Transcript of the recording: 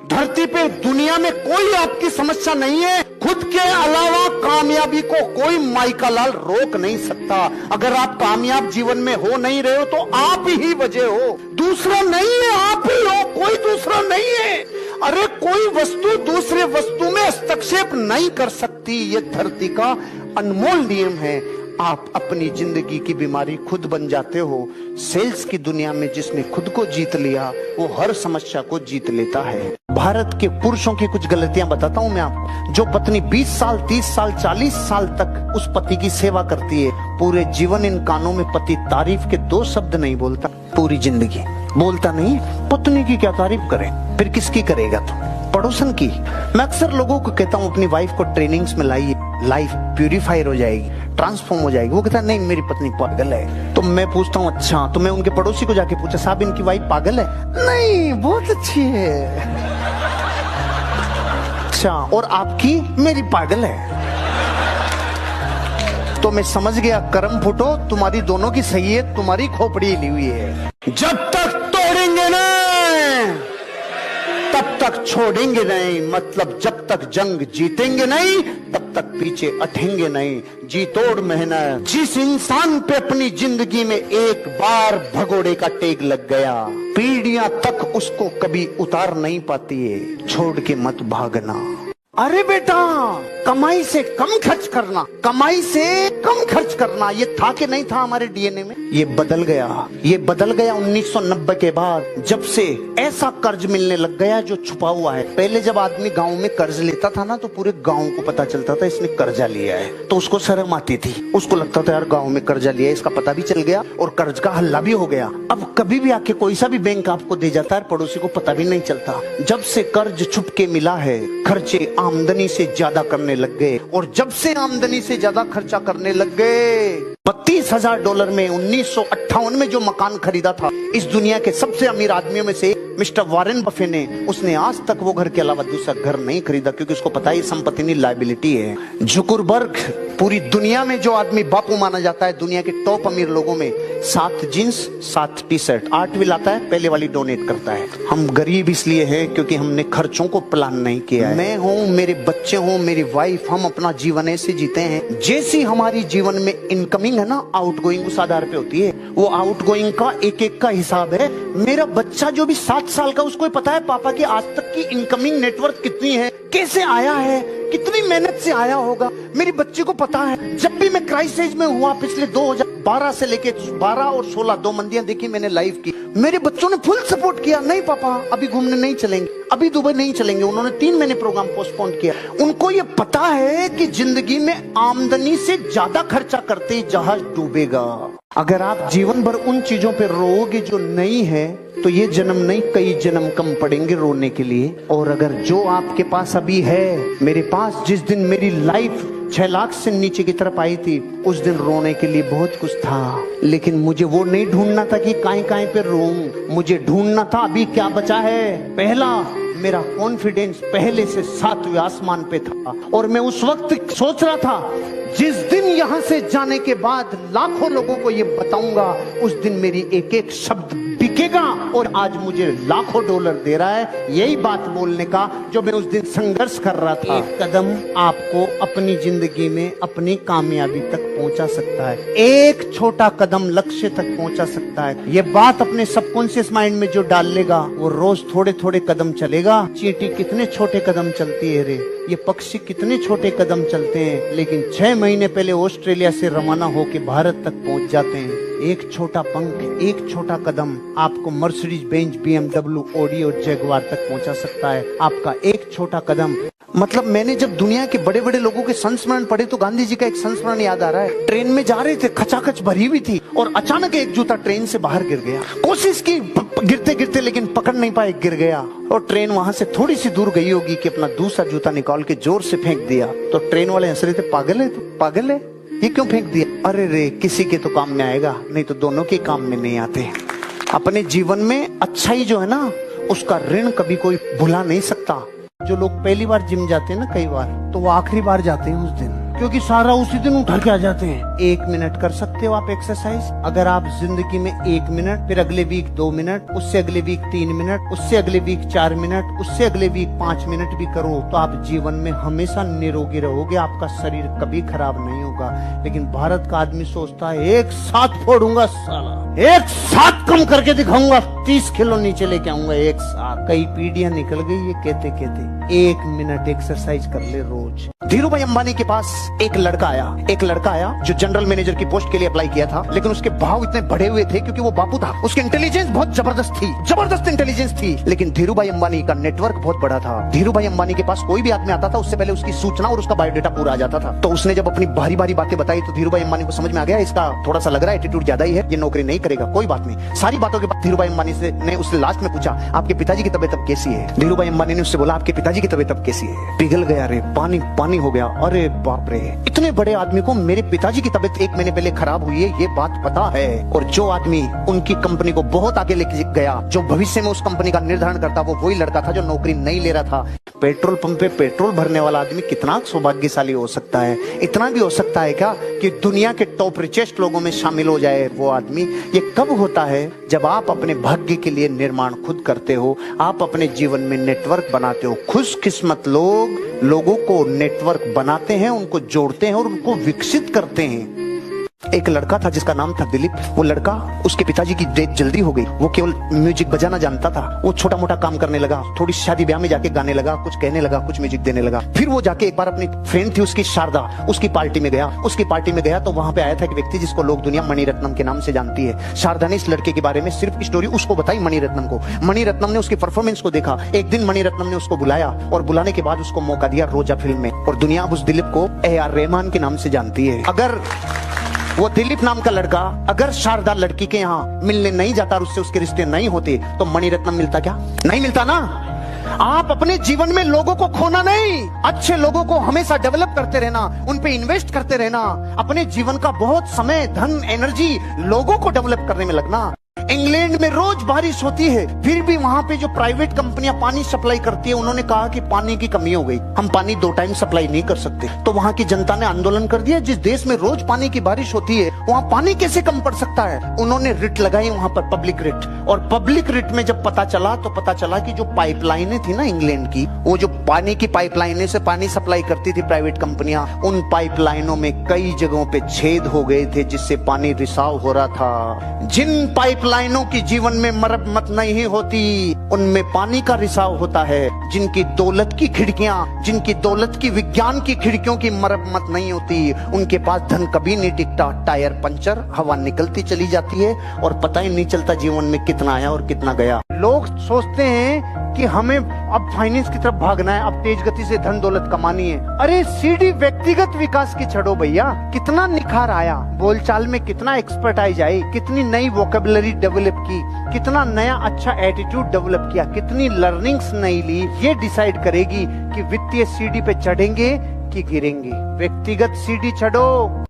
धरती पे दुनिया में कोई आपकी समस्या नहीं है, खुद के अलावा कामयाबी को कोई माइका लाल रोक नहीं सकता। अगर आप कामयाब जीवन में हो नहीं रहे हो तो आप ही वजह हो, दूसरा नहीं है, आप ही हो, कोई दूसरा नहीं है। अरे कोई वस्तु दूसरे वस्तु में हस्तक्षेप नहीं कर सकती, ये धरती का अनमोल नियम है। आप अपनी जिंदगी की बीमारी खुद बन जाते हो। सेल्स की दुनिया में जिसने खुद को जीत लिया वो हर समस्या को जीत लेता है। भारत के पुरुषों की कुछ गलतियां बताता हूं मैं आपको। जो पत्नी 20 साल 30 साल 40 साल तक उस पति की सेवा करती है, पूरे जीवन इन कानों में पति तारीफ के 2 शब्द नहीं बोलता, पूरी जिंदगी बोलता नहीं। पत्नी की क्या तारीफ करे, फिर किसकी करेगा? तो पड़ोसन की। मैं अक्सर लोगों को कहता हूँ अपनी वाइफ को ट्रेनिंग्स में लाइए, लाइफ प्यूरिफायर हो जाएगी, ट्रांसफॉर्म हो जाएगी। वो कहता है नहीं मेरी पत्नी पागल है। तो मैं पूछता हूँ अच्छा, तो मैं उनके पड़ोसी को जाके पूछा साहब इनकी वाइफ पागल है? नहीं बहुत अच्छी है। अच्छा और आपकी? मेरी पागल है। तो मैं समझ गया कर्म फुटो, तुम्हारी दोनों की सही है, तुम्हारी खोपड़ी हिली हुई है। जब तक तोड़ेंगे ना तब तक छोड़ेंगे नहीं, मतलब जब तक जंग जीतेंगे नहीं तब तक पीछे हटेंगे नहीं। जी तोड़ मेहनत। जिस इंसान पे अपनी जिंदगी में एक बार भगोड़े का टेक लग गया, पीढ़ियां तक उसको कभी उतार नहीं पाती है। छोड़ के मत भागना। अरे बेटा कमाई से कम खर्च करना, कमाई से कम खर्च करना, ये था कि नहीं था हमारे डीएनए में? ये बदल गया, ये बदल गया 1990 के बाद, जब से ऐसा कर्ज मिलने लग गया जो छुपा हुआ है। पहले जब आदमी गांव में कर्ज लेता था ना तो पूरे गांव को पता चलता था इसने कर्जा लिया है, तो उसको शर्म आती थी। उसको लगता था यार गांव में कर्जा लिया है, इसका पता भी चल गया और कर्ज का हल्ला भी हो गया। अब कभी भी आके कोई सा भी बैंक आपको दे जाता है, पड़ोसी को पता भी नहीं चलता। जब से कर्ज छुप के मिला है, खर्चे आमदनी से ज्यादा करने लग गए, और जब से आमदनी से ज्यादा खर्चा करने लग गए, $32,000 में 1958 में जो मकान खरीदा था इस दुनिया के सबसे अमीर आदमियों में से मिस्टर वॉरेन बफे ने, उसने आज तक वो घर के अलावा दूसरा घर नहीं खरीदा, क्योंकि उसको पता है संपत्ति नहीं लायबिलिटी है। जुकरबर्ग पूरी दुनिया में जो आदमी बापू माना जाता है, दुनिया के टॉप अमीर लोगों में, 7 जींस 7 टी शर्ट 8 भी लाता है, पहले वाली डोनेट करता है। हम गरीब इसलिए हैं क्योंकि हमने खर्चों को प्लान नहीं किया है। मैं हूँ, मेरे बच्चे हों, मेरी वाइफ, हम अपना जीवन ऐसे जीते हैं जैसी हमारी जीवन में इनकमिंग है ना, आउटगोइंग उस आधार पे होती है। वो आउटगोइंग का एक एक का हिसाब है। मेरा बच्चा जो भी 7 साल का, उसको पता है पापा की आज तक की इनकमिंग नेटवर्थ कितनी है, कैसे आया है, कितनी मेहनत से आया होगा। मेरी बच्ची को पता है। जब भी मैं क्राइसिस में हुआ पिछले 2012 से लेके 12 और 16 2 मंदियां देखी मैंने लाइव की, मेरे बच्चों ने फुल सपोर्ट किया। नहीं पापा अभी घूमने नहीं चलेंगे, अभी दुबई नहीं चलेंगे। उन्होंने 3 महीने प्रोग्राम पोस्टपोन किया। उनको ये पता है कि जिंदगी में आमदनी से ज्यादा खर्चा करते ही जहाज डूबेगा। अगर आप जीवन भर उन चीजों पे रोओगे जो नहीं है तो ये जन्म नहीं कई जन्म कम पड़ेंगे रोने के लिए। और अगर जो आपके पास अभी है, मेरे पास जिस दिन मेरी लाइफ 6 लाख से नीचे की तरफ आई थी, उस दिन रोने के लिए बहुत कुछ था, लेकिन मुझे वो नहीं ढूंढना था कि काहे पे रोऊं। मुझे ढूंढना था अभी क्या बचा है। पहला, मेरा कॉन्फिडेंस पहले से 7वें आसमान पे था, और मैं उस वक्त सोच रहा था जिस दिन यहाँ से जाने के बाद लाखों लोगों को ये बताऊंगा, उस दिन मेरी एक एक शब्द बिकेगा। और आज मुझे लाखों डॉलर दे रहा है यही बात बोलने का जो मैं उस दिन संघर्ष कर रहा था। एक कदम आपको अपनी जिंदगी में अपनी कामयाबी तक पहुंचा सकता है। एक छोटा कदम लक्ष्य तक पहुंचा सकता है। ये बात अपने सबकॉन्शियस माइंड में जो डाल लेगा, वो रोज थोड़े थोड़े कदम चलेगा। चींटी कितने छोटे कदम चलती है रे, ये पक्षी कितने छोटे कदम चलते हैं, लेकिन 6 महीने पहले ऑस्ट्रेलिया से रवाना होकर भारत तक पहुंच जाते हैं। एक छोटा पंख, एक छोटा कदम आपको मर्सिडीज बेंज, BMW, ऑडी और जगुआर तक पहुंचा सकता है। आपका एक छोटा कदम। मतलब मैंने जब दुनिया के बड़े बड़े लोगों के संस्मरण पढ़े तो गांधी जी का एक संस्मरण याद आ रहा है। ट्रेन में जा रहे थे, खचाखच भरी हुई थी, और अचानक एक जूता ट्रेन से बाहर गिर गया। कोशिश की गिरते गिरते, लेकिन पकड़ नहीं पाए, गिर गया। और ट्रेन वहां से थोड़ी सी दूर गई होगी कि अपना दूसरा जूता निकाल के जोर से फेंक दिया। तो ट्रेन वाले हंस रहे थे, पागल है तू, पागल है, ये क्यों फेंक दिया? अरे रे, किसी के तो काम में आएगा, नहीं तो दोनों के काम में नहीं आते। अपने जीवन में अच्छाई जो है ना, उसका ऋण कभी कोई भुला नहीं सकता। जो लोग पहली बार जिम जाते हैं ना, कई बार, तो वो आखिरी बार जाते हैं उस दिन। क्योंकि सारा उसी दिन उठा के आ जाते हैं। 1 मिनट कर सकते हो आप एक्सरसाइज। अगर आप जिंदगी में 1 मिनट, फिर अगले वीक 2 मिनट, उससे अगले वीक 3 मिनट, उससे अगले वीक 4 मिनट, उससे अगले वीक 5 मिनट भी करो तो आप जीवन में हमेशा निरोगी रहोगे, आपका शरीर कभी खराब नहीं होगा। लेकिन भारत का आदमी सोचता है एक साथ फोड़ूंगा साला, एक साथ कम करके दिखाऊंगा, 30 किलो नीचे लेके आऊंगा एक साथ। कई पीढ़ियां निकल गई ये कहते कहते। 1 मिनट एक्सरसाइज कर ले रोज। धीरू भाई अंबानी के पास एक लड़का आया जो जनरल मैनेजर की पोस्ट के लिए अप्लाई किया था, लेकिन उसके भाव इतने बढ़े हुए थे क्योंकि वो बापू था। उसकी इंटेलिजेंस बहुत जबरदस्त इंटेलिजेंस थी। लेकिन धीरू भाई अंबानी का नेटवर्क बहुत बड़ा था। धीरू भाई अंबानी के पास कोई भी आदमी आता था, उससे पहले उसकी सूचना और उसका बायोडेटा पूरा आ जाता था। तो उसने जब अपनी भारी बातें बताई तो धीरू भाई अंबानी को समझ में आ गया इसका थोड़ा सा लग रहा है एटीट्यूड ज्यादा ही है, ये नौकरी नहीं करेगा। कोई बात नहीं। सारी बातों के बाद धीरू भाई अंबानी ने उससे लास्ट में पूछा आपके पिताजी की तबीयत अब कैसी है? धीरू भाई अंबानी ने उससे बोला आपके पिताजी की तबीयत अब कैसी है? पिघल गया रे, पानी हो गया। अरे बाप रे, इतने बड़े आदमी को मेरे पिताजी की तबीयत 1 महीने पहले खराब हुई है ये बात पता है। और जो आदमी उनकी कंपनी को बहुत आगे लेके गया, जो भविष्य में उस कंपनी का निर्धारण करता, वो वही लड़का था जो नौकरी नहीं ले रहा था। पेट्रोल पंप पे पेट्रोल भरने वाला आदमी कितना सौभाग्यशाली हो सकता है। इतना भी हो सकता है क्या कि दुनिया के टॉप रिचेस्ट लोगों में शामिल हो जाए वो आदमी। ये कब होता है? जब आप अपने भाग्य के लिए निर्माण खुद करते हो, आप अपने जीवन में नेटवर्क बनाते हो। खुशकिस्मत लोग लोगों को नेटवर्क बनाते हैं, उनको जोड़ते हैं और उनको विकसित करते हैं। एक लड़का था जिसका नाम था दिलीप। वो लड़का, उसके पिताजी की डेथ जल्दी हो गई। वो केवल म्यूजिक बजाना जानता था। वो छोटा मोटा काम करने लगा, थोड़ी शादी ब्याह में जाके गाने लगा, कुछ कहने लगा, कुछ म्यूजिक देने लगा। फिर वो जाके एक बार अपनी फ्रेंड थी उसकी शारदा, उसकी पार्टी में गया तो वहां पे आया था एक व्यक्ति जिसको लोग दुनिया मणिरत्नम के नाम से जानती है। शारदा ने इस लड़के के बारे में सिर्फ स्टोरी उसको बताई मणिरत्नम को। मणिरत्नम ने उसकी परफॉर्मेंस को देखा। एक दिन मणिरत्नम ने उसको बुलाया और बुलाने के बाद उसको मौका दिया रोजा फिल्म में। और दुनिया अब उस दिलीप को AR रहमान के नाम से जानती है। अगर वो दिलीप नाम का लड़का अगर शारदा लड़की के यहाँ मिलने नहीं जाता और उससे उसके रिश्ते नहीं होते तो मणिरत्नम मिलता क्या? नहीं मिलता ना। आप अपने जीवन में लोगों को खोना नहीं, अच्छे लोगों को हमेशा डेवलप करते रहना, उन पे इन्वेस्ट करते रहना। अपने जीवन का बहुत समय, धन, एनर्जी लोगों को डेवलप करने में लगना। इंग्लैंड में रोज बारिश होती है, फिर भी वहां पे जो प्राइवेट कंपनियां पानी सप्लाई करती है, उन्होंने कहा कि पानी की कमी हो गई, हम पानी 2 टाइम सप्लाई नहीं कर सकते। तो वहां की जनता ने आंदोलन कर दिया, जिस देश में रोज पानी की बारिश होती है वहां पानी कैसे कम पड़ सकता है? उन्होंने रिट लगाई वहां पर, पब्लिक रिट। और पब्लिक रिट में जब पता चला कि जो पाइपलाइनें थी ना इंग्लैंड की, वो जो पानी की पाइपलाइनें से पानी सप्लाई करती थी प्राइवेट कंपनियां, उन पाइपलाइनों में कई जगहों पे छेद हो गए थे जिससे पानी रिसाव हो रहा था। जिन पाइपलाइनों की जीवन में मरम्मत नहीं होती उनमें पानी का रिसाव होता है। जिनकी दौलत की खिड़कियां, जिनकी दौलत की विज्ञान की खिड़कियों की मरम्मत नहीं होती, उनके पास धन कभी नहीं टिकता। टायर पंचर, हवा निकलती चली जाती है और पता ही नहीं चलता जीवन में कितना आया और कितना गया। लोग सोचते हैं कि हमें अब फाइनेंस की तरफ भागना है, अब तेज गति से धन दौलत कमानी है। अरे सीधी व्यक्तिगत विकास की छड़ो भैया। कितना निखार आया, बोलचाल में कितना एक्सपर्टाइज आई, कितनी नई वोकेबलरी डेवलप की, कितना नया अच्छा एटीट्यूड डेवलप किया, कितनी लर्निंग्स नई ली, ये डिसाइड करेगी कि वित्तीय सीढ़ी पे चढ़ेंगे कि गिरेंगे। व्यक्तिगत सीढ़ी चढ़ो।